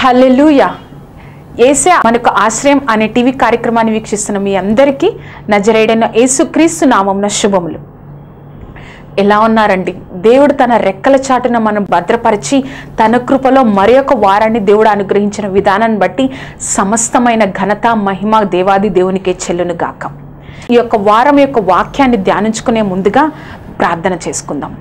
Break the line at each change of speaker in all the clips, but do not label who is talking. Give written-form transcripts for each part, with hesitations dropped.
హల్లెలూయా. యేసయ్య మనకు ఆశ్రయం అనే టీవీ కార్యక్రమాన్ని వీక్షిస్తున్న మీ అందరికీ నజరేయుడైన యేసుక్రీస్తు నామమున శుభములు. ఎలా ఉన్నారండి? దేవుడు తన రెక్కల చాటున మనం భద్రపరిచి తన కృపలో మరొక వారాన్ని దేవుడు అనుగ్రహించిన విధానాన్ని బట్టి సమస్తమైన ఘనత మహిమ దేవాది దేవునికే చెల్లును గాక. ఈ యొక్క వారం యొక్క వాక్యాన్ని ధ్యానించుకునే ముందుగా ప్రార్థన చేసుకుందాం.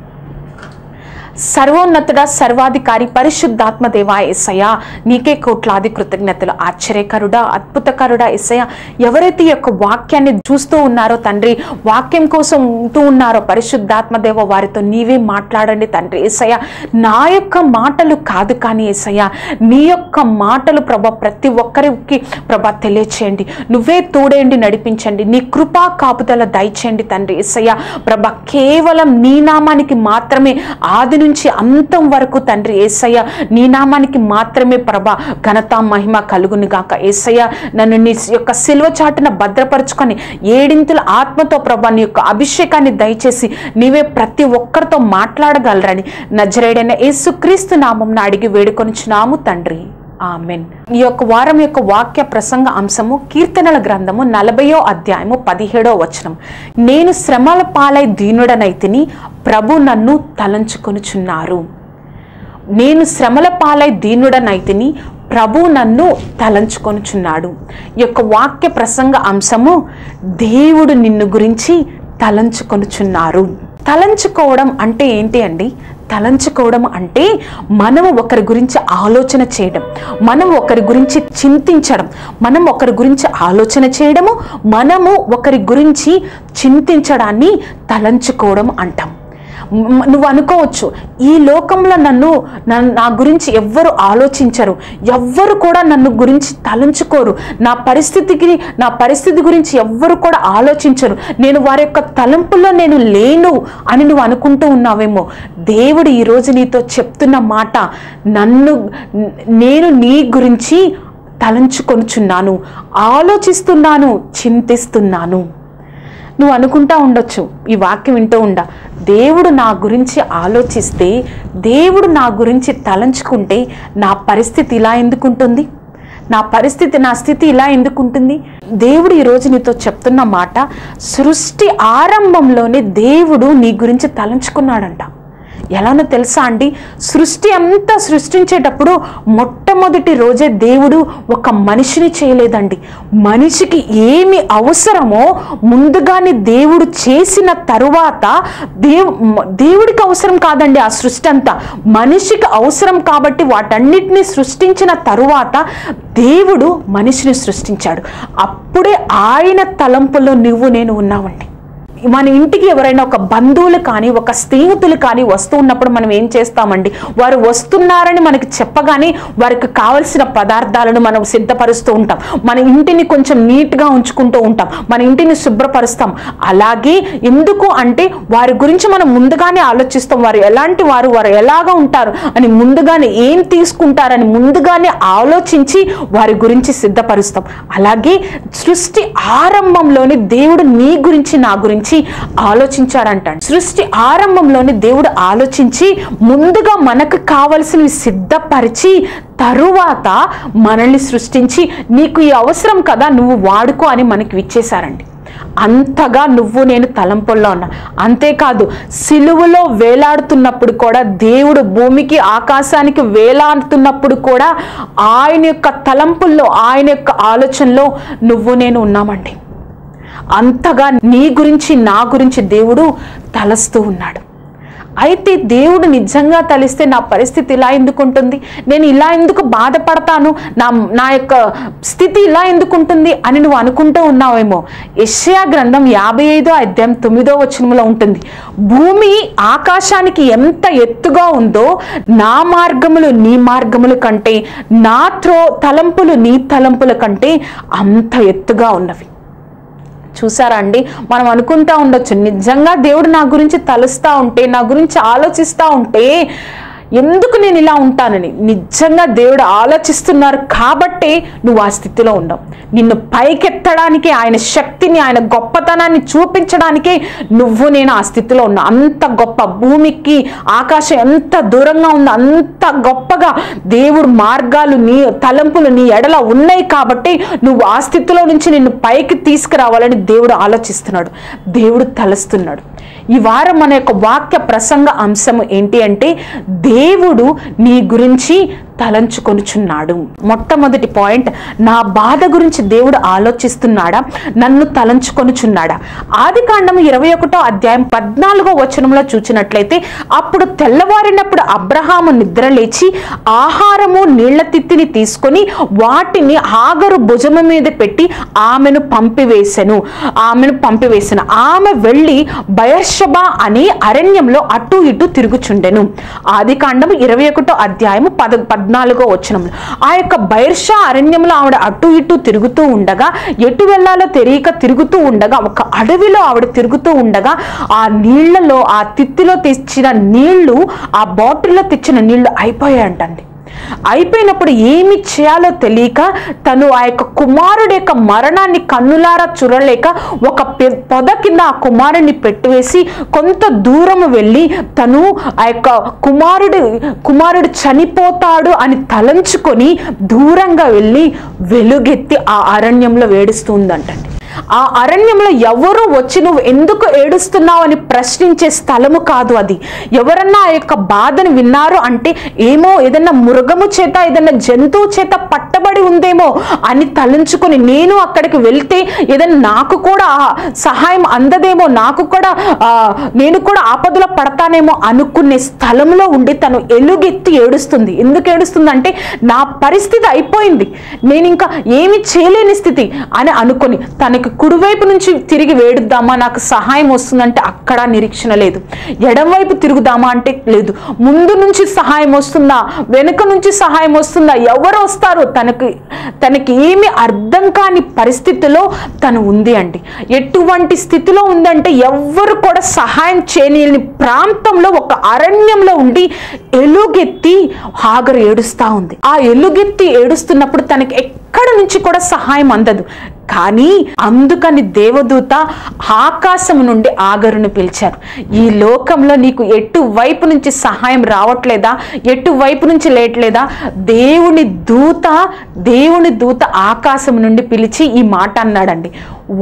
సర్వోన్నతుడ సర్వాధికారి పరిశుద్ధాత్మ దేవా యేసయ్య, నీకే కోట్లాది కృతజ్ఞతలు. ఆశ్చర్యకరుడా అద్భుతకరుడా యేసయ్య, ఎవరైతే ఈ యొక్క వాక్యాన్ని చూస్తూ ఉన్నారో తండ్రి, వాక్యం కోసం ఉంటూ ఉన్నారో పరిశుద్ధాత్మ దేవ, వారితో నీవే మాట్లాడండి తండ్రి యేసయ్య. నా యొక్క మాటలు కాదు కానీ యేసయ్య, నీ యొక్క మాటలు ప్రభా ప్రతి ఒక్కరికి ప్రభా తెలియచేయండి. నువ్వే తోడేండి నడిపించండి. నీ కృపా కాపుదల దయచేయండి తండ్రి యేసయ్య. ప్రభా కేవలం నీ నామానికి మాత్రమే ఆది నుంచి అంతం వరకు తండ్రి యేసయ్య, నీ నామానికి మాత్రమే ప్రభా ఘనత మహిమ కలుగును గాక. యేసయ్య, నన్ను నీ యొక్క సిలువ చాటున భద్రపరుచుకొని ఏడింతల ఆత్మతో ప్రభా నీ యొక్క అభిషేకాన్ని దయచేసి నీవే ప్రతి ఒక్కరితో మాట్లాడగలరని నజరేయుడైన యేసుక్రీస్తు నామమున అడిగి వేడుకొనుచున్నాము తండ్రి, ఆమెన్. ఈ యొక్క వారం యొక్క వాక్య ప్రసంగ అంశము కీర్తనల గ్రంథము 40వ అధ్యాయము 17వ వచనం. నేను శ్రమల పాలై దీనుడనైతిని, ప్రభు నన్ను తలంచుకొనుచున్నారు. నేను శ్రమల పాలై దీనుడనైతిని, ప్రభు నన్ను తలంచుకొనుచున్నాడు. ఈ యొక్క వాక్య ప్రసంగ అంశము దేవుడు నిన్ను గురించి తలంచుకొనుచున్నారు. తలంచుకోవడం అంటే ఏంటి అండి? తలంచుకోవడం అంటే మనము ఒకరి గురించి ఆలోచన చేయడం, మనం ఒకరి గురించి చింతించడం, మనం ఒకరి గురించి ఆలోచన చేయడము, మనము ఒకరి గురించి చింతించడాన్ని తలంచుకోవడం అంటాం. నువ్వు అనుకోవచ్చు, ఈ లోకంలో నా గురించి ఎవ్వరు ఆలోచించరు, ఎవ్వరు కూడా నన్ను గురించి తలంచుకోరు, నా పరిస్థితి గురించి ఎవ్వరు కూడా ఆలోచించరు, నేను వారి యొక్క తలంపుల్లో నేను లేను అని నువ్వు అనుకుంటూ ఉన్నావేమో. దేవుడు ఈరోజు నీతో చెప్తున్న మాట, నేను నీ గురించి తలంచుకొనుచున్నాను, ఆలోచిస్తున్నాను, చింతిస్తున్నాను. నువ్వు అనుకుంటా ఉండొచ్చు, ఈ వాక్యం వింటూ ఉండా, దేవుడు నా గురించి ఆలోచిస్తే, దేవుడు నా గురించి తలంచుకుంటే నా పరిస్థితి ఇలా ఎందుకుంటుంది, నా స్థితి ఇలా ఎందుకుంటుంది? దేవుడు ఈరోజు నీతో చెప్తున్న మాట, సృష్టి ఆరంభంలోనే దేవుడు నీ గురించి తలంచుకున్నాడంట. ఎలానో తెలుసా అండి? సృష్టి అంతా సృష్టించేటప్పుడు మొట్టమొదటి రోజే దేవుడు ఒక మనిషిని చేయలేదండి. మనిషికి ఏమి అవసరమో ముందుగానే దేవుడు చేసిన తరువాత, దేవుడికి అవసరం కాదండి ఆ సృష్టి అంతా, మనిషికి అవసరం కాబట్టి వాటన్నిటిని సృష్టించిన తరువాత దేవుడు మనిషిని సృష్టించాడు. అప్పుడే ఆయన తలంపులో నువ్వు నేను ఉన్నామండి. మన ఇంటికి ఎవరైనా ఒక బంధువులు కానీ ఒక స్నేహితులు కానీ వస్తూ ఉన్నప్పుడు మనం ఏం చేస్తామండి? వారు వస్తున్నారని మనకి చెప్పగానే వారికి కావలసిన పదార్థాలను మనం సిద్ధపరుస్తూ ఉంటాం, మన ఇంటిని కొంచెం నీట్గా ఉంచుకుంటూ ఉంటాం, మన ఇంటిని శుభ్రపరుస్తాం. అలాగే ఎందుకు అంటే వారి గురించి మనం ముందుగానే ఆలోచిస్తాం, వారు ఎలాంటి వారు ఎలాగా ఉంటారు అని ముందుగానే, ఏం తీసుకుంటారని ముందుగానే ఆలోచించి వారి గురించి సిద్ధపరుస్తాం. అలాగే సృష్టి ఆరంభంలోని దేవుడు నీ గురించి నా గురించి ఆలోచించాడంట. సృష్టి ఆరంభంలోని దేవుడు ఆలోచించి ముందుగా మనకు కావలసినవి సిద్ధపరిచి తరువాత మనల్ని సృష్టించి నీకు ఈ అవసరం కదా నువ్వు వాడుకో అని మనకి ఇచ్చేశారండి. అంతగా నువ్వు నేను తలంపుల్లో ఉన్నా. అంతేకాదు, సిలువలో వేలాడుతున్నప్పుడు కూడా, దేవుడు భూమికి ఆకాశానికి వేలాడుతున్నప్పుడు కూడా ఆయన యొక్క తలంపుల్లో, ఆయన యొక్క ఆలోచనలో నువ్వు నేను ఉన్నామండి. అంతగా నీ గురించి నా గురించి దేవుడు తలస్తూ ఉన్నాడు. అయితే దేవుడు నిజంగా తలిస్తే నా పరిస్థితి ఇలా ఎందుకు ఉంటుంది, నేను ఇలా ఎందుకు బాధపడతాను, నా యొక్క స్థితి ఇలా ఎందుకు ఉంటుంది అని నువ్వు అనుకుంటూ ఉన్నావేమో. యెషయా గ్రంథం 55:9 ఉంటుంది, భూమి ఆకాశానికి ఎంత ఎత్తుగా ఉందో నా మార్గములు నీ మార్గముల కంటే, నా తలంపులు నీ తలంపుల కంటే అంత ఎత్తుగా ఉన్నవి. చూసారా అండి, మనం అనుకుంటా ఉండొచ్చు నిజంగా దేవుడు నా గురించి తలుస్తా ఉంటే, నా గురించి ఆలోచిస్తూ ఉంటే ఎందుకు నేను ఇలా ఉంటానని. నిజంగా దేవుడు ఆలోచిస్తున్నారు కాబట్టే నువ్వు ఆ స్థితిలో ఉండవు. నిన్ను పైకెత్తడానికి, ఆయన శక్తిని, ఆయన గొప్పతనాన్ని చూపించడానికే నువ్వు నేను ఆ స్థితిలో ఉన్నా. అంత గొప్ప భూమికి ఆకాశం ఎంత దూరంగా ఉందో అంత గొప్పగా దేవుడు మార్గాలు, నీ తలంపులు నీ ఎడల ఉన్నాయి కాబట్టి నువ్వు ఆ స్థితిలో నుంచి నిన్ను పైకి తీసుకురావాలని దేవుడు ఆలోచిస్తున్నాడు, దేవుడు తలుస్తున్నాడు. ఈ వారం మన యొక్క వాక్య ప్రసంగ అంశం ఏంటి అంటే, దేవుడు నీ గురించి తలంచుకొనుచున్నాడు. మొట్టమొదటి పాయింట్, నా బాధ గురించి దేవుడు ఆలోచిస్తున్నాడా, నన్ను తలంచుకొనుచున్నాడా. ఆదికాండము 21:14 చూచినట్లయితే, అప్పుడు తెల్లవారినప్పుడు అబ్రహాము నిద్ర లేచి ఆహారము నీళ్ల తిత్తిని తీసుకొని వాటిని హాగరు భుజము మీద పెట్టి ఆమెను పంపివేసెను. ఆమె వెళ్ళి బయర్షబా అనే అరణ్యంలో అటు ఇటు తిరుగుచుండెను. ఆదికాండము 21:14 ఆ యొక్క బైర్షా అరణ్యంలో ఆవిడ అటు ఇటు తిరుగుతూ ఉండగా, ఎటు వెళ్ళాలో తెలియక తిరుగుతూ ఉండగా, ఒక అడవిలో ఆవిడ తిరుగుతూ ఉండగా ఆ నీళ్లలో, ఆ తిత్తిలో తెచ్చిన నీళ్లు, ఆ బాటిల్లో తెచ్చిన నీళ్లు అయిపోయాయంటండి. అయిపోయినప్పుడు ఏమి చేయాలో తెలియక తను ఆ యొక్క కుమారుడి యొక్క మరణాన్ని కన్నులారా చూడలేక ఒక పొద కింద ఆ కుమారుడిని పెట్టివేసి కొంత దూరం వెళ్ళి తను ఆ యొక్క కుమారుడు చనిపోతాడు అని తలంచుకొని దూరంగా వెళ్ళి వెలుగెత్తి ఆ అరణ్యంలో వేడుస్తుందంటండి. ఆ అరణ్యంలో ఎవరు వచ్చి నువ్వు ఎందుకు ఏడుస్తున్నావు అని ప్రశ్నించే స్థలము కాదు అది. ఎవరన్నా ఆ యొక్క బాధను విన్నారు అంటే ఏమో ఏదన్నా మృగము చేత, ఏదన్నా జంతువు చేత పట్టబడి ఉందేమో అని తలంచుకొని, నేను అక్కడికి వెళ్తే ఏదన్నా నాకు కూడా సహాయం అందదేమో, నేను కూడా ఆపదలో పడతానేమో అనుకునే స్థలంలో ఉండి తను ఎలుగెత్తి ఏడుస్తుంది. ఎందుకు ఏడుస్తుంది అంటే, నా పరిస్థితి అయిపోయింది, నేను ఇంకా ఏమి చేయలేని స్థితి అని అనుకొని తనకి కుడివైపు నుంచి తిరిగి వేడుద్దామా, నాకు సహాయం వస్తుందంటే అక్కడ నిరీక్షణ లేదు. ఎడమవైపు తిరుగుదామా అంటే లేదు. ముందు నుంచి సహాయం వస్తుందా, వెనుక నుంచి సహాయం వస్తుందా, ఎవరు వస్తారు, తనకి ఏమి అర్థం కాని పరిస్థితిలో తను ఉంది అండి. ఎటువంటి స్థితిలో ఉందంటే ఎవ్వరు కూడా సహాయం చేయలేని ప్రాంతంలో, ఒక అరణ్యంలో ఉండి ఎలుగెత్తి హాగరు ఏడుస్తా ఉంది. ఆ ఎలుగెత్తి ఏడుస్తున్నప్పుడు తనకి ఎక్కడ నుంచి కూడా సహాయం అందదు. కానీ అందుకని దేవదూత ఆకాశం నుండి ఆగరును పిలిచారు. ఈ లోకంలో నీకు ఎటువైపు నుంచి సహాయం రావట్లేదా, ఎటువైపు నుంచి లేట్లేదా, దేవుని దూత ఆకాశం నుండి పిలిచి ఈ మాట అన్నాడండి,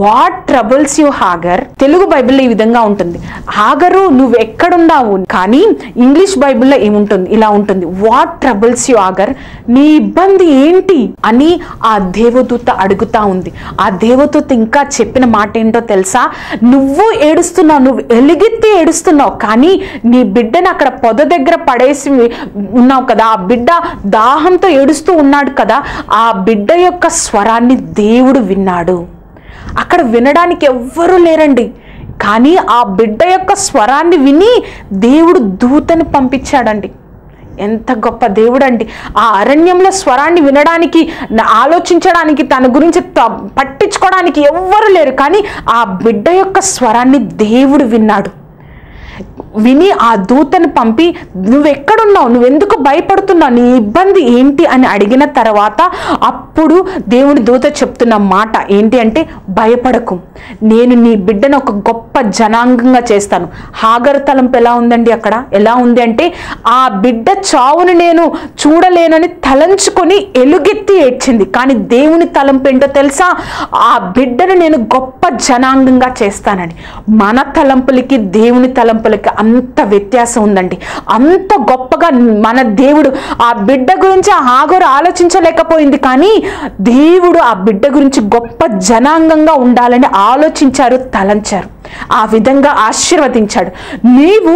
what troubles you Hagar. Telugu బైబిల్లో ఈ విధంగా ఉంటుంది, హాగరు నువ్వు ఎక్కడున్నావు. కానీ ఇంగ్లీష్ బైబిల్లో ఏముంటుంది, ఇలా ఉంటుంది, వాట్ ట్రబుల్స్ యూ హాగర్, నీ ఇబ్బంది ఏంటి అని ఆ దేవదూత అడుగుతా ఉంది. ఆ దేవదూత ఇంకా చెప్పిన మాట ఏంటో తెలుసా, నువ్వు ఏడుస్తున్నావు, నువ్వు ఎలుగెత్తి ఏడుస్తున్నావు, కానీ నీ బిడ్డను అక్కడ పొద దగ్గర పడేసి ఉన్నావు కదా, ఆ బిడ్డ దాహంతో ఏడుస్తూ ఉన్నాడు కదా, ఆ బిడ్డ యొక్క స్వరాన్ని దేవుడు విన్నాడు. అక్కడ వినడానికి ఎవ్వరూ లేరండి, కానీ ఆ బిడ్డ యొక్క స్వరాన్ని విని దేవుడు దూతను పంపించాడండి. ఎంత గొప్ప దేవుడు అండి. ఆ అరణ్యంలో స్వరాన్ని వినడానికి, ఆలోచించడానికి, తన గురించి పట్టించుకోవడానికి ఎవ్వరు లేరు, కానీ ఆ బిడ్డ యొక్క స్వరాన్ని దేవుడు విన్నాడు. విని ఆ దూతను పంపి, నువ్వెక్కడున్నావు, నువ్వెందుకు భయపడుతున్నావు, నీ ఇబ్బంది ఏంటి అని అడిగిన తర్వాత అప్పుడు దేవుని దూత చెప్తున్న మాట ఏంటి అంటే, భయపడకు, నేను నీ బిడ్డను ఒక గొప్ప జనాంగంగా చేస్తాను. హాగరు తలంపు ఎలా ఉందండి, అక్కడ ఎలా ఉంది అంటే, ఆ బిడ్డ చావును నేను చూడలేనని తలంచుకొని ఎలుగెత్తి ఏడ్చింది. కానీ దేవుని తలంపు ఏంటో తెలుసా, ఆ బిడ్డను నేను గొప్ప జనాంగంగా చేస్తానని. మన తలంపులకి దేవుని తలంపులకి అంత వ్యత్యాసం ఉందండి. అంత గొప్పగా మన దేవుడు ఆ బిడ్డ గురించి ఆ హాగరు ఆలోచించలేకపోయింది, కానీ దేవుడు ఆ బిడ్డ గురించి గొప్ప జనాంగంగా ఉండాలని ఆలోచించారు, తలంచారు, ఆ విధంగా ఆశీర్వదించాడు. నీవు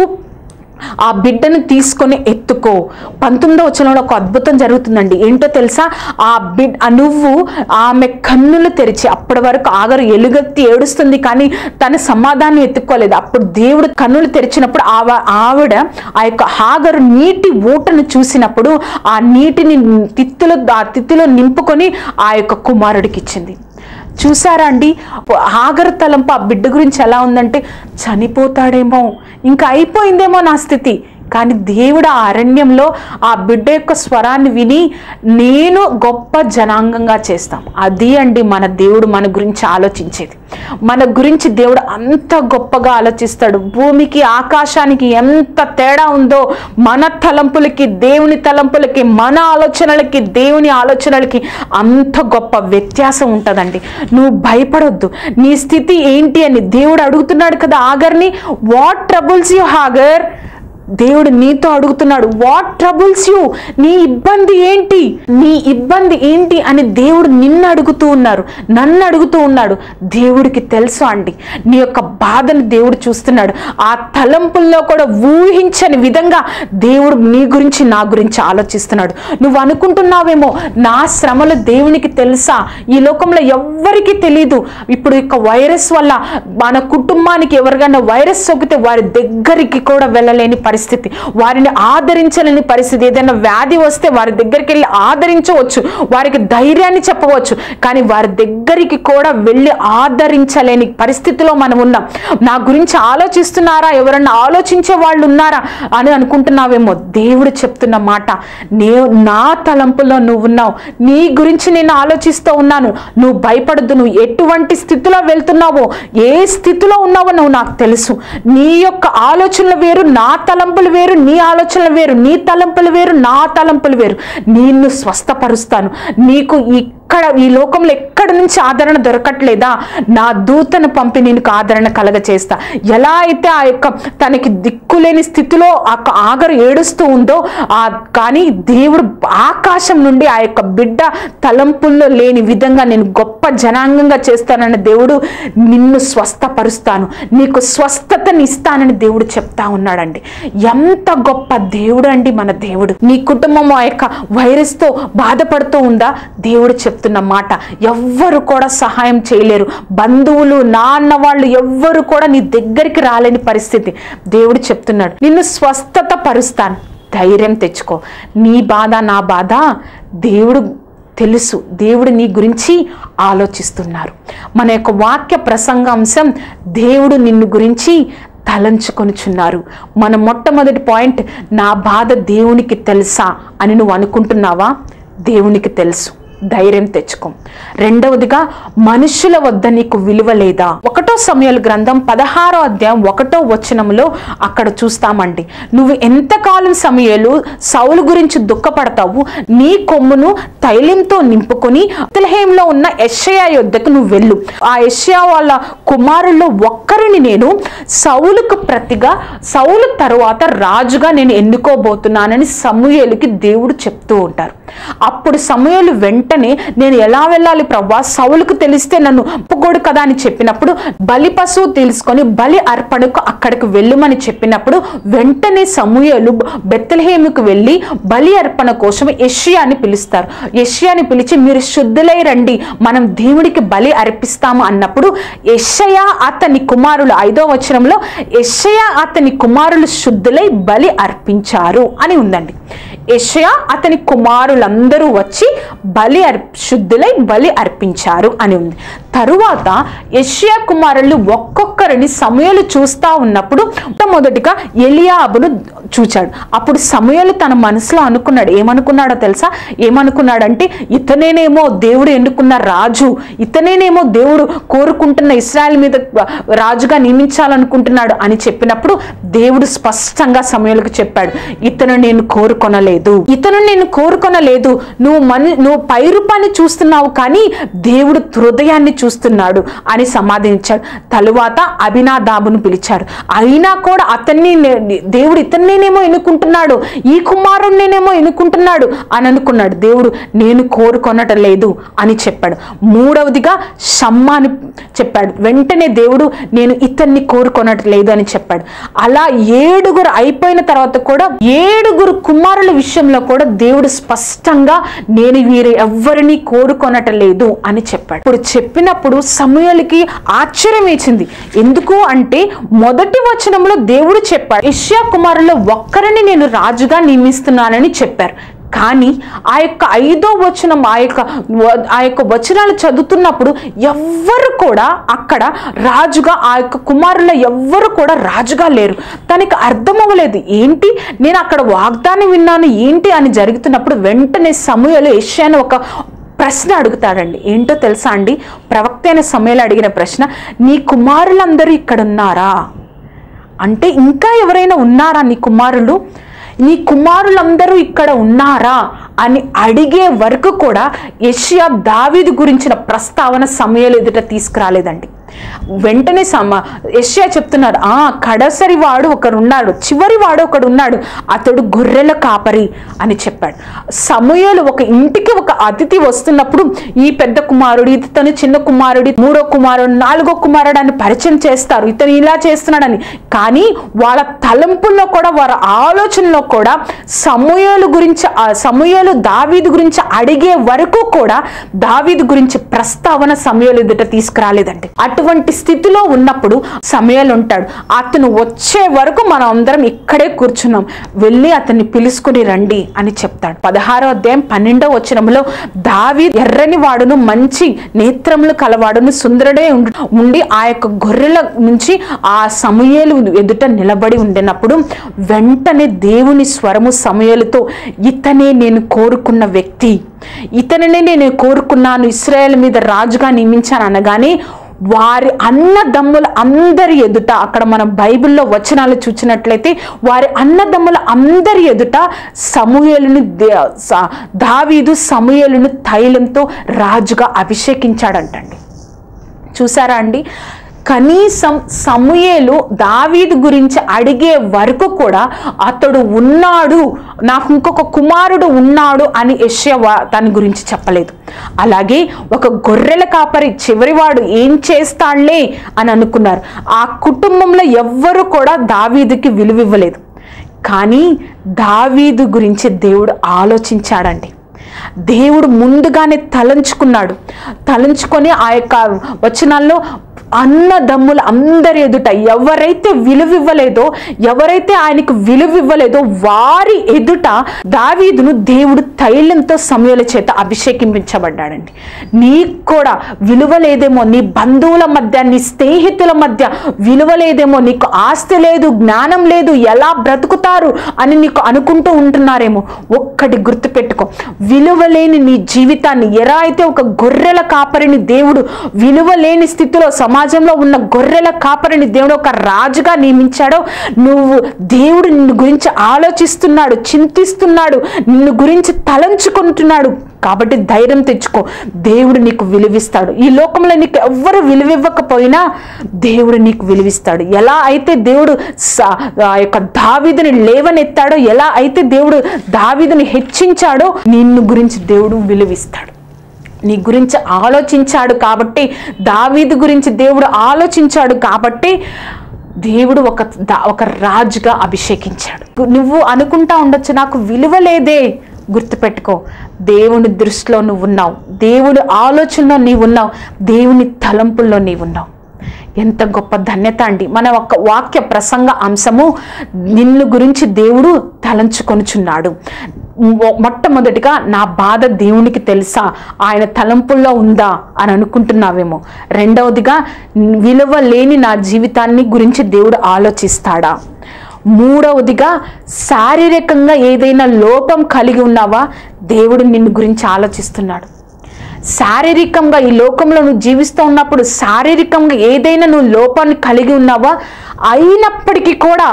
ఆ బిడ్డను తీసుకొని ఎత్తుకో. 19వ వచనంలో ఒక అద్భుతం జరుగుతుందండి. ఏంటో తెలుసా? నువ్వు ఆమె కన్నులు తెరిచి, అప్పటి వరకు ఆగరు ఎలుగెత్తి ఏడుస్తుంది కానీ తన సమాధానం ఎత్తుకోలేదు. అప్పుడు దేవుడు కన్నులు తెరిచినప్పుడు ఆవిడ ఆ యొక్క హాగరు నీటి ఊటను చూసినప్పుడు ఆ నీటిని తిత్తులో నింపుకొని ఆ యొక్క కుమారుడికి ఇచ్చింది. చూసారా అండి? హాగరు తలంపు ఆ బిడ్డ గురించి ఎలా ఉందంటే, చనిపోతాడేమో, ఇంకా అయిపోయిందేమో నా స్థితి. కానీ దేవుడు ఆ అరణ్యంలో ఆ బిడ్డ యొక్క స్వరాన్ని విని నేను గొప్ప జనాంగంగా చేస్తాం. అది అండి మన దేవుడు మన గురించి ఆలోచించేది. మన గురించి దేవుడు అంత గొప్పగా ఆలోచిస్తాడు. భూమికి ఆకాశానికి ఎంత తేడా ఉందో మన తలంపులకి దేవుని తలంపులకి, మన ఆలోచనలకి దేవుని ఆలోచనలకి అంత గొప్ప వ్యత్యాసం ఉంటుందండి. నువ్వు భయపడొద్దు. నీ స్థితి ఏంటి అని దేవుడు అడుగుతున్నాడు కదా ఆగర్ని. What troubles you Hagar? దేవుడు నీతో అడుగుతున్నాడు, వాట్ ట్రబుల్స్ యూ? నీ ఇబ్బంది ఏంటి, నీ ఇబ్బంది ఏంటి అని దేవుడు నన్ను అడుగుతూ ఉన్నాడు. దేవుడికి తెలుసు అండి నీ యొక్క బాధను దేవుడు చూస్తున్నాడు. ఆ తలంపుల్లో కూడా ఊహించని విధంగా దేవుడు నీ గురించి నా గురించి ఆలోచిస్తున్నాడు. నువ్వు అనుకుంటున్నావేమో నా శ్రమలు దేవునికి తెలుసా? ఈ లోకంలో ఎవ్వరికీ తెలియదు. ఇప్పుడు ఇక వైరస్ వల్ల మన కుటుంబానికి ఎవరికైనా వైరస్ సోకితే వారి దగ్గరికి కూడా వెళ్ళలేని పరిస్థితి, వారిని ఆదరించలేని పరిస్థితి. ఏదైనా వ్యాధి వస్తే వారి దగ్గరికి వెళ్ళి ఆదరించవచ్చు, వారికి ధైర్యాన్ని చెప్పవచ్చు, కానీ వారి దగ్గరికి కూడా వెళ్ళి ఆదరించలేని పరిస్థితిలో మనం ఉన్నాం. నా గురించి ఆలోచిస్తున్నారా, ఎవరన్నా ఆలోచించే వాళ్ళు ఉన్నారా అని అనుకుంటున్నావేమో. దేవుడు చెప్తున్న మాట, నా తలంపులో నువ్వు ఉన్నావు, నీ గురించి నేను ఆలోచిస్తూ ఉన్నాను. నువ్వు భయపడద్దు. నువ్వు ఎటువంటి స్థితిలో వెళ్తున్నావో, ఏ స్థితిలో ఉన్నావో నువ్వు నాకు తెలుసు. నీ యొక్క ఆలోచనలు వేరు, నా తలంపులు వేరు, నీ ఆలోచనలు వేరు, నీ తలంపులు వేరు, నా తలంపులు వేరు. నిన్ను స్వస్థపరుస్తాను. నీకు ఇక్కడ ఈ లోకంలో ఎక్కడి నుంచి ఆదరణ దొరకట్లేదా? నా దూతను పంపి నీకు ఆదరణ కలగచేస్తా. ఎలా అయితే ఆ యొక్క తనకి దిక్కులేని స్థితిలో ఆగరు ఏడుస్తూ ఉందో, కానీ దేవుడు ఆకాశం నుండి ఆ యొక్క బిడ్డ తలంపుల్లో లేని విధంగా నేను గొప్ప జనాంగంగా చేస్తానని దేవుడు నిన్ను స్వస్థపరుస్తాను, నీకు స్వస్థతని ఇస్తానని దేవుడు చెప్తా ఉన్నాడండి. ఎంత గొప్ప దేవుడు అండి మన దేవుడు. నీ కుటుంబం ఆ యొక్క వైరస్తో బాధపడుతూ ఉందా? దేవుడు చెప్తున్న మాట, ఎవ్వరు కూడా సహాయం చేయలేరు. బంధువులు, నాన్న వాళ్ళు ఎవ్వరు కూడా నీ దగ్గరికి రాలేని పరిస్థితి. దేవుడు చెప్తున్నాడు, నిన్ను స్వస్థత పరుస్తాను, ధైర్యం తెచ్చుకో. నీ బాధ నా బాధ దేవుడు తెలుసు. దేవుడు నీ గురించి ఆలోచిస్తున్నారు. మన యొక్క వాక్య ప్రసంగాంశం, దేవుడు నిన్ను గురించి తలంచుకొనుచున్నారు. మన మొట్టమొదటి పాయింట్, నా బాధ దేవునికి తెలుసా అని నువ్వు అనుకుంటున్నావా? దేవునికి తెలుసు, ధైర్యం తెచ్చుకో. రెండవదిగా, మనుషుల వద్ద నీకు విలువ లేదా? 1 సమూయేలు గ్రంథం 16వ అధ్యాయం 1వ వచనంలో అక్కడ చూస్తామండి. నువ్వు ఎంతకాలం సమూయేలు సౌలు గురించి దుఃఖపడతావు? నీ కొమ్మును తైలంతో నింపుకొని బెత్లెహేములో ఉన్న యెషయా యొద్దకు నువ్వు వెళ్ళు. ఆ యెషయా వాళ్ళ కుమారుల్లో ఒక్కరిని నేను సౌలుకు ప్రతిగా, సౌలు తరువాత రాజుగా నేను ఎన్నుకోబోతున్నానని సమూయేలుకి దేవుడు చెప్తూ ఉంటారు. అప్పుడు సమూయేలు వెంటనే, నేను ఎలా వెళ్ళాలి ప్రభువా? సౌలుకు తెలిస్తే నన్ను ఒప్పుకోడు కదా అని చెప్పినప్పుడు, బలి పశువు తీసుకొని బలి అర్పణకు అక్కడికి వెళ్ళమని చెప్పినప్పుడు వెంటనే సమూయేలు బెత్లెహేముకు వెళ్ళి బలి అర్పణ కోసం యెషయాని పిలుస్తారు. యెషయాని పిలిచి, మీరు శుద్ధులై రండి, మనం దేవుడికి బలి అర్పిస్తాము అన్నప్పుడు యెషయా అతని కుమారులు, 5వ వచనంలో, యెషయా అతని కుమారులు శుద్ధులై బలి అర్పించారు అని ఉందండి. యెషయా అతని కుమారులందరూ వచ్చి శుద్ధులై బలి అర్పించారు అని ఉంది. తరువాత యెషయా కుమారులు ఒక్కొక్కరిని సమూయేలు చూస్తా ఉన్నప్పుడు మొట్టమొదటిగా ఎలియాబును చూచాడు. అప్పుడు సమూయేలు తన మనసులో అనుకున్నాడు. ఏమనుకున్నాడో తెలుసా? ఏమనుకున్నాడంటే, ఇతనేనేమో దేవుడు ఎన్నుకున్న రాజు, ఇతనేనేమో దేవుడు కోరుకుంటున్న ఇశ్రాయేలు మీద రాజుగా నియమించాలనుకుంటున్నాడు అని చెప్పినప్పుడు దేవుడు స్పష్టంగా సమూయేలుకు చెప్పాడు, ఇతను నేను కోరుకొనలేదు, నువ్వు పై రూపాన్ని చూస్తున్నావు కానీ దేవుడు హృదయాన్ని చూస్తున్నాడు అని సమాధానించాడు. తరువాత అబినాదాబును పిలిచాడు. అయినా కూడా దేవుడు ఇతన్నే కుమారుడినేమో ఎన్నుకుంటున్నాడు, ఈ కుమారుడినేమో ఎన్నుకుంటున్నాడు అని అనుకున్నాడు. దేవుడు నేను కోరుకొనటం లేదు అని చెప్పాడు. మూడవదిగా షమ్మా అని చెప్పాడు. వెంటనే దేవుడు నేను ఇతన్ని కోరుకొనటం లేదు అని చెప్పాడు. అలా 7 అయిపోయిన తర్వాత కూడా 7 కుమారుల విషయంలో కూడా దేవుడు స్పష్టంగా నేను వీరు ఎవ్వరిని కోరుకొనటం లేదు అని చెప్పాడు. ఇప్పుడు చెప్పినప్పుడు సమూయేలుకి ఆశ్చర్యం వేసింది. ఎందుకు అంటే మొదటి వచనంలో దేవుడు చెప్పాడు, యెషయా కుమారుల్లో ఒక్కరిని నేను రాజుగా నియమిస్తున్నానని చెప్పారు. కానీ ఆ యొక్క 5వ వచనం ఆ యొక్క వచనాలు చదువుతున్నప్పుడు ఎవ్వరు కూడా అక్కడ రాజుగా, ఆ యొక్క కుమారుల ఎవ్వరు కూడా రాజుగా లేరు. తనకి అర్థం అవ్వలేదు, ఏంటి నేను అక్కడ వాగ్దానం విన్నాను ఏంటి అని జరుగుతున్నప్పుడు వెంటనే సమూయేలు యెషయాను ఒక ప్రశ్న అడుగుతాడండి. ఏంటో తెలుసా అండి? ప్రవక్త అయిన సమూయేలు అడిగిన ప్రశ్న, నీ కుమారులందరూ ఇక్కడ ఉన్నారా అంటే, ఇంకా ఎవరైనా ఉన్నారా నీ కుమారులందరూ ఇక్కడ ఉన్నారా అని అడిగే వరకు కూడా యెషయా దావీదు గురించిన ప్రస్తావన సమూయేలు ఎదుట తీసుకురాలేదండి. వెంటనే యెషయా చెప్తున్నారు, కడసరి వాడు ఒకడున్నాడు, చివరి వాడు ఒకడున్నాడు, అతడు గొర్రెల కాపరి అని చెప్పాడు. సమూయేలు ఒక ఇంటికి ఒక అతిథి వస్తున్నప్పుడు ఈ పెద్ద కుమారుడు, ఇతను చిన్న కుమారుడు, 3వ కుమారుడు, 4వ కుమారుడు అని పరిచయం చేస్తారు, ఇతను ఇలా చేస్తున్నాడని. కానీ వాళ్ళ తలంపుల్లో కూడా, వారి ఆలోచనలో కూడా సమూయేలు దావీదు గురించి అడిగే వరకు కూడా దావీదు గురించి ప్రస్తావన సమూయేలు ఎదుట తీసుకురాలేదండి. అటువంటి స్థితిలో ఉన్నప్పుడు సమూయేలు ఉంటాడు, అతను వచ్చే వరకు మనం అందరం ఇక్కడే కూర్చున్నాం, వెళ్ళి అతన్ని పిలుచుకుని రండి అని చెప్తాడు. 16వ అధ్యాయం 12వ వచనంలో దావీదు ఎర్రని వాడును, మంచి నేత్రములు కలవాడును, సుందరుడే ఉండి ఆ యొక్క గొర్రెల నుంచి ఆ సమూయేలు ఎదుట నిలబడి ఉండినప్పుడు వెంటనే దేవుని స్వరము సమూయేలుతో, ఇతనే నేను కోరుకున్న వ్యక్తి, ఇతనినే నేను కోరుకున్నాను, ఇశ్రాయేలు మీద రాజుగా నియమించాను అనగానే వారి అన్నదమ్ముల అందరి ఎదుట, అక్కడ మనం బైబిల్లో వచనాలు చూసినట్లయితే వారి అన్నదమ్ముల అందరి ఎదుట దావీదు సమూయేలును తైలంతో రాజుగా అభిషేకించాడంటండి. చూసారా అండి? కనీసం సమూయేలు దావీదు గురించి అడిగే వరకు కూడా అతడు ఉన్నాడు, నాకు ఇంకొక కుమారుడు ఉన్నాడు అని యెషయా దాని గురించి చెప్పలేదు. అలాగే ఒక గొర్రెల కాపరి చివరివాడు ఏం చేస్తాడులే అని అనుకున్నారు. ఆ కుటుంబంలో ఎవ్వరు కూడా దావీదుకి విలువివ్వలేదు. కానీ దావీదు గురించి దేవుడు ఆలోచించాడండి. దేవుడు ముందుగానే తలంచుకొని ఆ యొక్క వచనాల్లో అన్నదమ్ముల అందరి ఎదుట ఎవరైతే విలువివ్వలేదో, ఎవరైతే ఆయనకు విలువివ్వలేదో వారి ఎదుట దావీదును దేవుడు తైలంతో సమూయేలు చేత అభిషేకించబడ్డాడండి. నీకు కూడా విలువలేదేమో, నీ బంధువుల మధ్య, నీ స్నేహితుల మధ్య విలువలేదేమో, నీకు ఆస్తి లేదు, జ్ఞానం లేదు, ఎలా బ్రతుకుతారు అని నీకు అనుకుంటూ ఉంటున్నారేమో. ఒక్కటి గుర్తుపెట్టుకో, విలువలేని నీ జీవితాన్ని, ఎలా అయితే ఒక గొర్రెల కాపరిని దేవుడు విలువలేని స్థితిలో సమాజంలో ఉన్న గొర్రెల కాపరిని దేవుడు ఒక రాజుగా నియమించాడో, దేవుడు నిన్ను గురించి ఆలోచిస్తున్నాడు, చింతిస్తున్నాడు, నిన్ను గురించి తలంచుకుంటున్నాడు. కాబట్టి ధైర్యం తెచ్చుకో, దేవుడు నీకు విలువిస్తాడు. ఈ లోకంలో నీకు ఎవ్వరు విలువివ్వకపోయినా దేవుడు నీకు విలువిస్తాడు. ఎలా అయితే దేవుడు ఆ యొక్క దావీదుని లేవనెత్తాడో, ఎలా అయితే దేవుడు దావీదుని హెచ్చించాడో, నిన్ను గురించి దేవుడు విలువిస్తాడు. నీ గురించి ఆలోచించాడు కాబట్టి, దావీదు గురించి దేవుడు ఆలోచించాడు కాబట్టి దేవుడు ఒక రాజుగా అభిషేకించాడు. నువ్వు అనుకుంటా ఉండొచ్చు, నాకు విలువ లేదే. గుర్తుపెట్టుకో, దేవుని దృష్టిలో నువ్వు ఉన్నావు, దేవుడి ఆలోచనలో నీవు ఉన్నావు, దేవుని తలంపుల్లో నీవు ఉన్నావు. ఎంత గొప్ప ధన్యత అండి. మన ఒక వాక్య ప్రసంగ అంశము, నిన్ను గురించి దేవుడు తలంచుకొనుచున్నాడు. మొట్టమొదటిగా నా బాధ దేవునికి తెలుసా, ఆయన తలంపుల్లో ఉందా అని అనుకుంటున్నావేమో. రెండవదిగా విలువ లేని నా జీవితాన్ని గురించి దేవుడు ఆలోచిస్తాడా. మూడవదిగా శారీరకంగా ఏదైనా లోపం కలిగి ఉన్నావా, దేవుడు నిన్ను గురించి ఆలోచిస్తున్నాడు. శారీరకంగా ఈ లోకంలో నువ్వు జీవిస్తూ ఉన్నప్పుడు శారీరకంగా ఏదైనా నువ్వు లోపాన్ని కలిగి ఉన్నావా, అయినప్పటికీ కూడా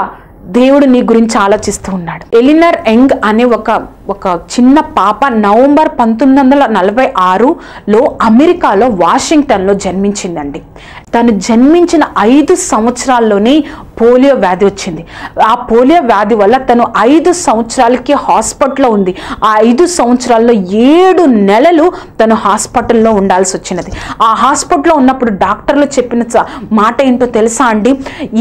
దేవుడు నీ గురించి ఆలోచిస్తూ ఉన్నాడు. ఎలినర్ యంగ్ అనే ఒక ఒక చిన్న పాప నవంబర్ 1946లో అమెరికాలో వాషింగ్టన్లో జన్మించిందండి. తను జన్మించిన 5 సంవత్సరాల్లోనే పోలియో వ్యాధి వచ్చింది. ఆ పోలియో వ్యాధి వల్ల తను 5 సంవత్సరాలకి హాస్పిటల్లో ఉంది. ఆ 5 సంవత్సరాల్లో 7 నెలలు తను హాస్పిటల్లో ఉండాల్సి వచ్చినది. ఆ హాస్పిటల్లో ఉన్నప్పుడు డాక్టర్లు చెప్పిన మాట ఏంటో తెలుసా అండి?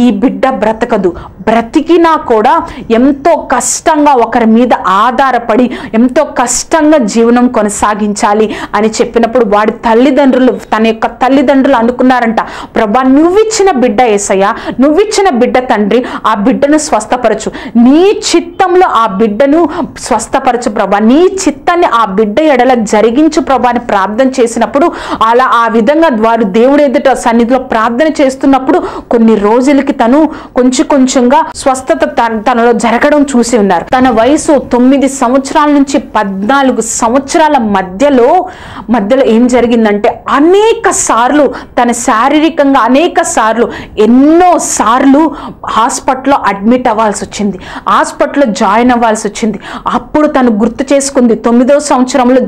ఈ బిడ్డ బ్రతకదు, బ్రతికినా కూడా ఎంతో కష్టంగా ఒకరి మీద ఆధారపడి ఎంతో కష్టంగా జీవనం కొనసాగించాలి అని చెప్పినప్పుడు వాడి తల్లిదండ్రులు, తన యొక్క తల్లిదండ్రులు అనుకున్నారంట, ప్రభా నువ్విచ్చిన బిడ్డ యేసయ్య, నువ్విచ్చిన బిడ్డ తండ్రి, ఆ బిడ్డను స్వస్థపరచు, నీ చిత్తంలో ఆ బిడ్డను స్వస్థపరచు ప్రభా, నీ చిత్తాన్ని ఆ బిడ్డ ఎడల జరిగించు ప్రభా అని ప్రార్థన చేసినప్పుడు అలా ఆ విధంగా వారు దేవుడు ఎదుట సన్నిధిలో ప్రార్థన చేస్తున్నప్పుడు కొన్ని రోజులకి తను కొంచెంగా స్వస్థత తనలో జరగడం చూసి ఉన్నారు. తన వయసు 9 సంవత్సరాల నుంచి 14 సంవత్సరాల మధ్యలో ఏం జరిగిందంటే అనేక సార్లు తన శారీరకంగా ఎన్నో సార్లు హాస్పిటల్లో అడ్మిట్ అవ్వాల్సి వచ్చింది, హాస్పిటల్లో జాయిన్ అవ్వాల్సి వచ్చింది. అప్పుడు తను గుర్తు చేసుకుంది, 9వ సంవత్సరంలో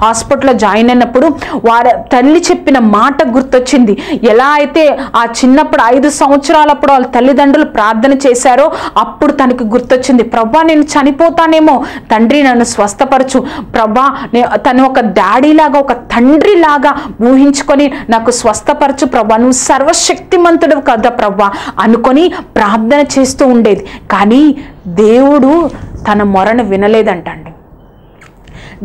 హాస్పిటల్లో జాయిన్ అయినప్పుడు వారి తల్లి చెప్పిన మాట గుర్తొచ్చింది. ఎలా అయితే ఆ చిన్నప్పుడు 5 సంవత్సరాలప్పుడు వాళ్ళ తల్లిదండ్రులు ప్రార్థన చేశారో అప్పుడు తనకు గుర్తొచ్చింది, ప్రభా నేను చనిపోతానేమో, తండ్రి నన్ను స్వస్థపరచు ప్రభా, తను ఒక డాడీ లాగా ఒక తండ్రి లాగా ఊహించుకొని నాకు స్వస్థపరచు ప్రభా, నువ్వు సర్వశక్తిమంతుడు కదా ప్రభా అనుకొని ప్రార్థన చేస్తూ ఉండేది. కానీ దేవుడు తన మొరను వినలేదంటండి.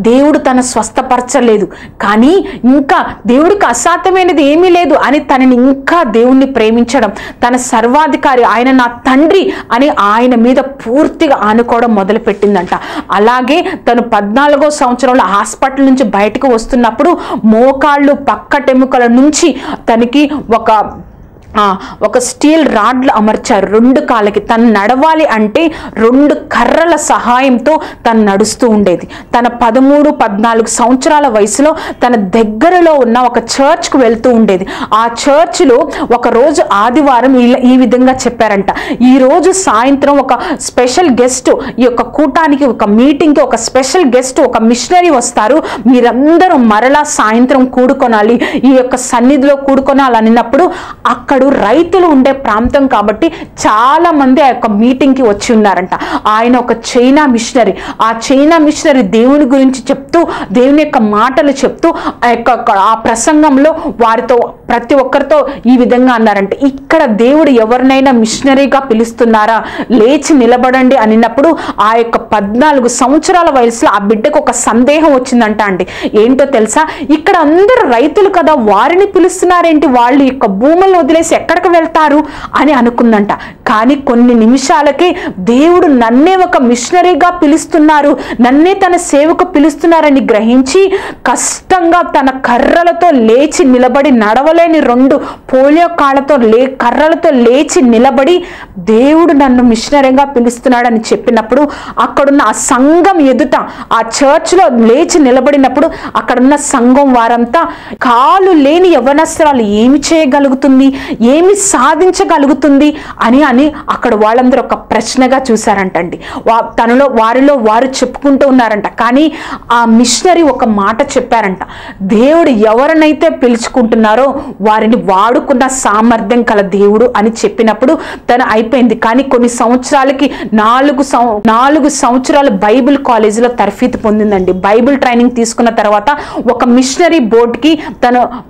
దేవుడు తను స్వస్థపరచలేదు. కానీ ఇంకా దేవుడికి అసాధ్యమైనది ఏమీ లేదు అని తనని ఇంకా దేవుణ్ణి ప్రేమించడం, తన సర్వాధికారి ఆయన నా తండ్రి అని ఆయన మీద పూర్తిగా ఆనుకోవడం మొదలుపెట్టిందంట. అలాగే తను 14వ సంవత్సరంలో హాస్పిటల్ నుంచి బయటకు వస్తున్నప్పుడు మోకాళ్ళు పక్కటెముకల నుంచి తనకి ఒక స్టీల్ రాడ్లు అమర్చారు 2 కాళ్ళకి. తను నడవాలి అంటే 2 కర్రల సహాయంతో తను నడుస్తూ ఉండేది. తన 13-14 సంవత్సరాల వయసులో తన దగ్గరలో ఉన్న ఒక చర్చ్కు వెళ్తూ ఉండేది. ఆ చర్చ్లో ఒక రోజు ఆదివారం ఈ విధంగా చెప్పారంట, ఈ రోజు సాయంత్రం ఒక స్పెషల్ గెస్ట్, ఈ యొక్క కూటానికి ఒక మీటింగ్కి ఒక స్పెషల్ గెస్ట్ ఒక మిషనరీ వస్తారు, మీరందరూ మరలా సాయంత్రం కూడుకొనాలి, ఈ యొక్క సన్నిధిలో కూడుకొనాలి అన్నప్పుడు అక్కడ రైతులు ఉండే ప్రాంతం కాబట్టి చాలా మంది ఆ యొక్క మీటింగ్ కి వచ్చి ఉన్నారంట. ఆయన ఒక చైనా మిషనరీ, ఆ చైనా మిషనరీ దేవుని గురించి చెప్తూ దేవుని యొక్క మాటలు చెప్తూ ఆ ప్రసంగంలో వారితో ప్రతి ఒక్కరితో ఈ విధంగా అన్నారంట, ఇక్కడ దేవుడు ఎవరినైనా మిషనరీగా పిలుస్తున్నారా, లేచి నిలబడండి అనినప్పుడు ఆ యొక్క 14 సంవత్సరాల వయసులో ఆ బిడ్డకు ఒక సందేహం వచ్చిందంట అండి. ఏంటో తెలుసా, ఇక్కడ అందరూ రైతులు కదా, వారిని పిలుస్తున్నారేంటి, వాళ్ళు యొక్క భూములను వదిలేసి ఎక్కడికి వెళ్తారు అని అనుకుందంట. కానీ కొన్ని నిమిషాలకి దేవుడు నన్నే ఒక మిషనరీగా పిలుస్తున్నారు, నన్నే తన సేవకు పిలుస్తున్నారని గ్రహించి కష్టంగా తన కర్రలతో లేచి నిలబడి, నడవలేని 2 పోలియో కర్రలతో లేచి నిలబడి దేవుడు నన్ను మిషనరీగా పిలుస్తున్నాడని చెప్పినప్పుడు అక్కడున్న ఆ సంఘం ఎదుట ఆ చర్చ్లో లేచి నిలబడినప్పుడు అక్కడున్న సంఘం వారంతా కాలు లేని యవ్వనస్తురాలు ఏమి చేయగలుగుతుంది, ఏమి సాధించగలుగుతుంది అని అక్కడ వాళ్ళందరూ ఒక ప్రశ్నగా చూశారంటండి. వారిలో వారు చెప్పుకుంటూ ఉన్నారంట. కానీ ఆ మిషనరీ ఒక మాట చెప్పారంట, దేవుడు ఎవరినైతే పిలుచుకుంటున్నారో వారిని వాడుకున్న సామర్థ్యం కల దేవుడు అని చెప్పినప్పుడు తను అయిపోయింది. కానీ కొన్ని సంవత్సరాలకి 4 సంవత్సరాలు బైబిల్ కాలేజీలో తరఫీదు పొందిందండి. బైబిల్ ట్రైనింగ్ తీసుకున్న తర్వాత ఒక మిషనరీ బోర్డుకి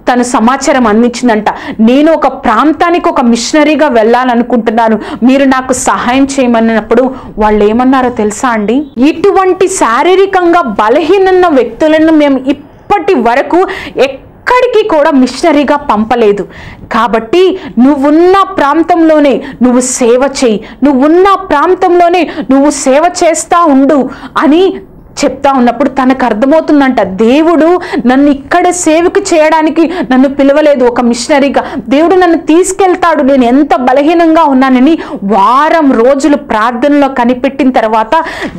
తను సమాచారం అందించిందంట, నేను ఒక ప్రాంతానికి ఒక మిషనరీగా వెళ్ళాలనుకుంటున్నాను, మీరు నాకు సహాయం చేయమన్నప్పుడు వాళ్ళు ఏమన్నారో తెలుసా అండి, ఇటువంటి శారీరకంగా బలహీనన్న వ్యక్తులను మేము ఇప్పటి వరకు ఎక్కడికి కూడా మిషనరీగా పంపలేదు, కాబట్టి నువ్వున్న ప్రాంతంలోనే నువ్వు సేవ చేయి, నువ్వున్న ప్రాంతంలోనే నువ్వు సేవ చేస్తా ఉండు అని చెప్తా ఉన్నప్పుడు తనకు అర్థమవుతుందంట, దేవుడు నన్ను ఇక్కడ సేవకు చేయడానికి నన్ను పిలవలేదు ఒక మిషనరీగా, దేవుడు నన్ను తీసుకెళ్తాడు, నేను ఎంత బలహీనంగా ఉన్నానని వారం రోజులు ప్రార్థనలో కనిపెట్టిన తర్వాత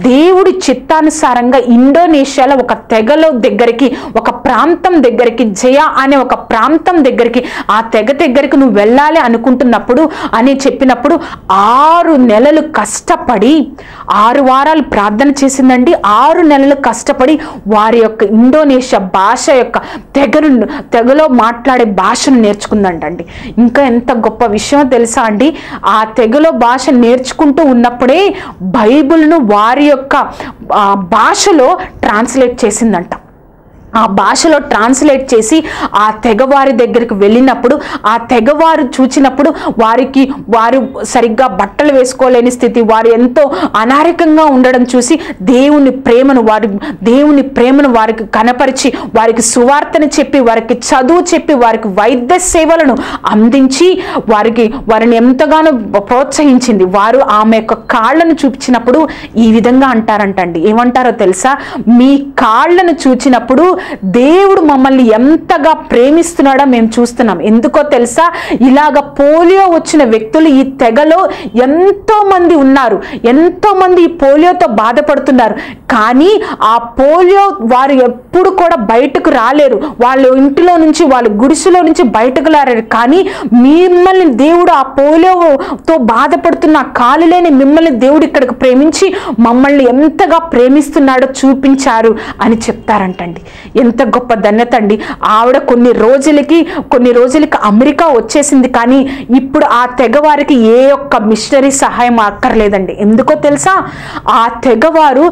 దేవుడి చిత్తానుసారంగా ఇండోనేషియాలో ఒక తెగలో దగ్గరికి, ఒక ప్రాంతం దగ్గరికి, జయ అనే ఒక ప్రాంతం దగ్గరికి, ఆ తెగ దగ్గరికి నువ్వు వెళ్ళాలి అనుకుంటున్నప్పుడు అని చెప్పినప్పుడు 6 నెలలు కష్టపడి 6 వారాలు ప్రార్థన చేసిందండి. 6 నెలలు కష్టపడి వారి యొక్క ఇండోనేషియా భాష యొక్క తెగలో మాట్లాడే భాషను నేర్చుకుందంటండి. ఇంకా ఎంత గొప్ప విషయం తెలుసా అండి, ఆ తెగలో భాష నేర్చుకుంటూ ఉన్నప్పుడే బైబిల్ను వారి యొక్క భాషలో ట్రాన్స్లేట్ చేసిందంట. ఆ భాషలో ట్రాన్స్లేట్ చేసి ఆ తెగవారి దగ్గరికి వెళ్ళినప్పుడు, ఆ తెగవారు చూచినప్పుడు వారు సరిగ్గా బట్టలు వేసుకోలేని స్థితి, వారు ఎంతో అనారోగ్యంగా ఉండడం చూసి దేవుని ప్రేమను వారికి కనపరిచి, వారికి సువార్తను చెప్పి, వారికి చదువు చెప్పి, వారికి వైద్య సేవలను అందించి వారిని ఎంతగానో ప్రోత్సహించింది. వారు ఆమె యొక్క కాళ్ళను చూపించినప్పుడు ఈ విధంగా అంటారంటండి. ఏమంటారో తెలుసా, మీ కాళ్ళను చూచినప్పుడు దేవుడు మమ్మల్ని ఎంతగా ప్రేమిస్తున్నాడో మేము చూస్తున్నాం. ఎందుకో తెలుసా, ఇలాగ పోలియో వచ్చిన వ్యక్తులు ఈ తెగలో ఎంతో మంది ఉన్నారు. ఎంతో మంది ఈ పోలియోతో బాధపడుతున్నారు. కానీ ఆ పోలియో వారు ఎప్పుడు కూడా బయటకు రాలేరు. వాళ్ళ ఇంటిలో నుంచి, వాళ్ళ గుడిసెలో నుంచి బయటకు రాలేరు. కానీ మిమ్మల్ని దేవుడు ఆ పోలియోతో బాధపడుతున్న కాలు లేని మిమ్మల్ని దేవుడు ఇక్కడికి ప్రేమించి మమ్మల్ని ఎంతగా ప్రేమిస్తున్నాడో చూపించారు అని చెప్తారంటండి. ఎంత గొప్ప ధన్యత అండి. ఆవిడ కొన్ని రోజులకి అమెరికా వచ్చేసింది. కానీ ఇప్పుడు ఆ తెగవారికి ఏ ఒక్క మిషనరీ సహాయం అక్కర్లేదండి. ఎందుకో తెలుసా, ఆ తెగవారు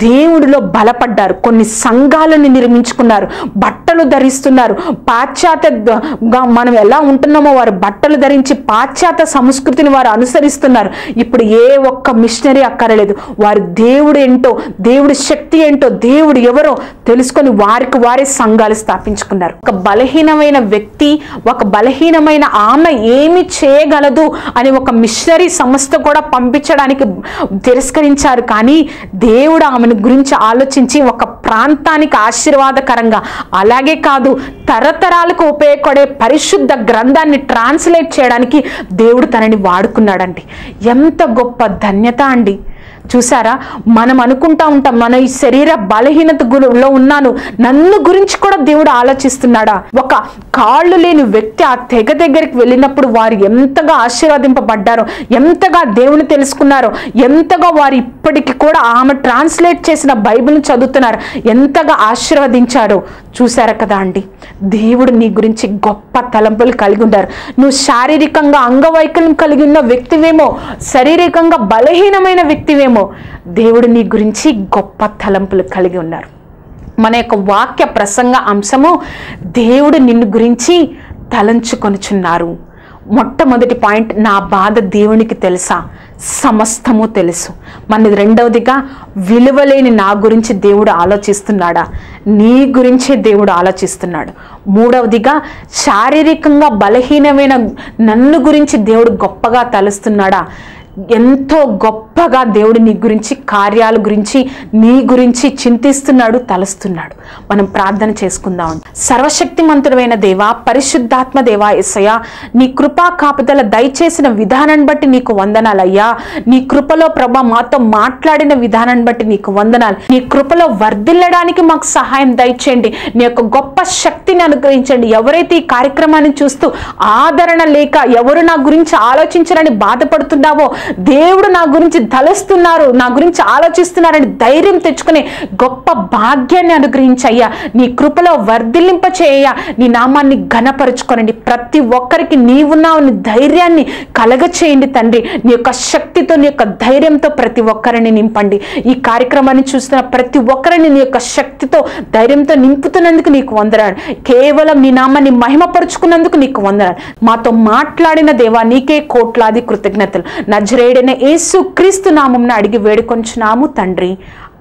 దేవుడిలో బలపడ్డారు. కొన్ని సంఘాలను నిర్మించుకున్నారు, బట్టలు ధరిస్తున్నారు. పాశ్చాత్యంగా మనం ఎలా ఉంటున్నామో వారు బట్టలు ధరించి పాశ్చాత్య సంస్కృతిని వారు అనుసరిస్తున్నారు. ఇప్పుడు ఏ ఒక్క మిషనరీ అక్కర్లేదు. వారు దేవుడు ఏంటో, దేవుడి శక్తి ఏంటో, దేవుడు ఎవరో తెలుసుకొని వారే సంఘాలు స్థాపించుకున్నారు. ఒక బలహీనమైన వ్యక్తి, ఒక బలహీనమైన ఆమె ఏమి చేయగలదు అని ఒక మిషనరీ సంస్థ కూడా పంపించడానికి తిరస్కరించారు. కానీ దేవుడు ఆమెను గురించి ఆలోచించి ఒక ప్రాంతానికి ఆశీర్వాదకరంగా, అలాగే కాదు తరతరాలకు ఉపయోగపడే పరిశుద్ధ గ్రంథాన్ని ట్రాన్స్లేట్ చేయడానికి దేవుడు తనని వాడుకున్నాడండి. ఎంత గొప్ప ధన్యత అండి. చూసారా, మనం అనుకుంటా ఉంటాం మన ఈ శరీర బలహీనతలో ఉన్నాను, నన్ను గురించి కూడా దేవుడు ఆలోచిస్తున్నాడా? ఒక కాళ్ళు లేని వ్యక్తి ఆ తెగ దగ్గరికి వెళ్ళినప్పుడు వారు ఎంతగా ఆశీర్వదింపబడ్డారో, ఎంతగా దేవుని తెలుసుకున్నారో, ఎంతగా వారు ఇప్పటికీ కూడా ఆమె ట్రాన్స్లేట్ చేసిన బైబిల్ని చదువుతున్నారు, ఎంతగా ఆశీర్వదించారో చూసారా కదా అండి. దేవుడు నీ గురించి గొప్ప తలంపులు కలిగి ఉన్నారు. నువ్వు శారీరకంగా అంగవైకల్యం కలిగి ఉన్న వ్యక్తివేమో, శారీరకంగా బలహీనమైన వ్యక్తివేమో, దేవుడు నీ గురించి గొప్ప తలంపులు కలిగి ఉన్నారు. మన యొక్క వాక్య ప్రసంగ అంశము దేవుడు నిన్ను గురించి తలంచుకొనుచున్నారు. మొట్టమొదటి పాయింట్, నా బాధ దేవునికి తెలుసా? సమస్తము తెలుసు. మనది రెండవదిగా, విలువలేని నా గురించి దేవుడు ఆలోచిస్తున్నాడా? నీ గురించే దేవుడు ఆలోచిస్తున్నాడు. మూడవదిగా, శారీరకంగా బలహీనమైన నన్ను గురించి దేవుడు గొప్పగా తలుస్తున్నాడా? ఎంతో గొప్పగా దేవుడు నీ గురించి, కార్యాల గురించి, నీ గురించి చింతిస్తున్నాడు, తలుస్తున్నాడు. మనం ప్రార్థన చేసుకుందాం. సర్వశక్తిమంతుడైన దేవా, పరిశుద్ధాత్మ దేవా, యేసయ్యా, నీ కృపా కాపుదల దయచేసిన విధానాన్ని బట్టి నీకు వందనాలయ్యా. నీ కృపలో ప్రభా మాతో మాట్లాడిన విధానాన్ని బట్టి నీకు వందనాలు. నీ కృపలో వర్ధిల్లడానికి మాకు సహాయం దయచేయండి. నీ యొక్క గొప్ప శక్తిని అనుగ్రహించండి. ఎవరైతే ఈ కార్యక్రమాన్ని చూస్తూ ఆదరణ లేక, ఎవరు నా గురించి ఆలోచించారని బాధపడుతున్నావో, దేవుడు నా గురించి తలుస్తున్నారు, నా గురించి ఆలోచిస్తున్నారని ధైర్యం తెచ్చుకునే గొప్ప భాగ్యాన్ని అనుగ్రహించయ్యా. నీ కృపలో వర్ధిల్లింప చేయ, నీ నామాన్ని ఘనపరుచుకోనండి. ప్రతి ఒక్కరికి నీవున్నావు ధైర్యాన్ని కలగచేయండి తండ్రి. నీ యొక్క శక్తితో, నీ యొక్క ధైర్యంతో ప్రతి ఒక్కరిని నింపండి. ఈ కార్యక్రమాన్ని చూస్తున్న ప్రతి ఒక్కరిని నీ యొక్క శక్తితో, ధైర్యంతో నింపుతున్నందుకు నీకు వందనాలు. కేవలం నీ నామాన్ని మహిమపరుచుకున్నందుకు నీకు వందనాలు. మాతో మాట్లాడిన దేవా, నీకే కోట్లాది కృతజ్ఞతలు. నజరేయుడైన యేసు క్రీస్తు నామమున అడిగి వేడుకొంచున్నాము తండ్రి.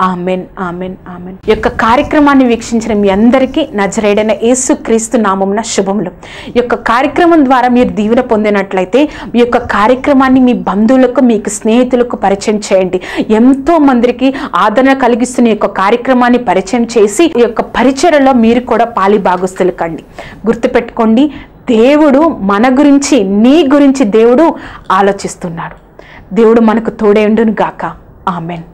Amen, amen, amen. ఈ యొక్క కార్యక్రమాన్ని వీక్షించిన మీ అందరికీ నజరేయుడైన యేసు క్రీస్తు నామమున శుభములు. ఈ యొక్క కార్యక్రమం ద్వారా మీరు దీవెన పొందినట్లయితే మీ యొక్క కార్యక్రమాన్ని మీ బంధువులకు, మీకు స్నేహితులకు పరిచయం చేయండి. ఎంతో మందికి ఆదరణ కలిగిస్తున్న ఈ యొక్క కార్యక్రమాన్ని పరిచయం చేసి ఈ యొక్క పరిచర్యలో మీరు కూడా పాలి భాగస్తులు కండి. గుర్తుపెట్టుకోండి, దేవుడు మన గురించి, నీ గురించి దేవుడు ఆలోచిస్తున్నాడు. దేవుడు మనకు తోడేండును గాక. ఆమెన్.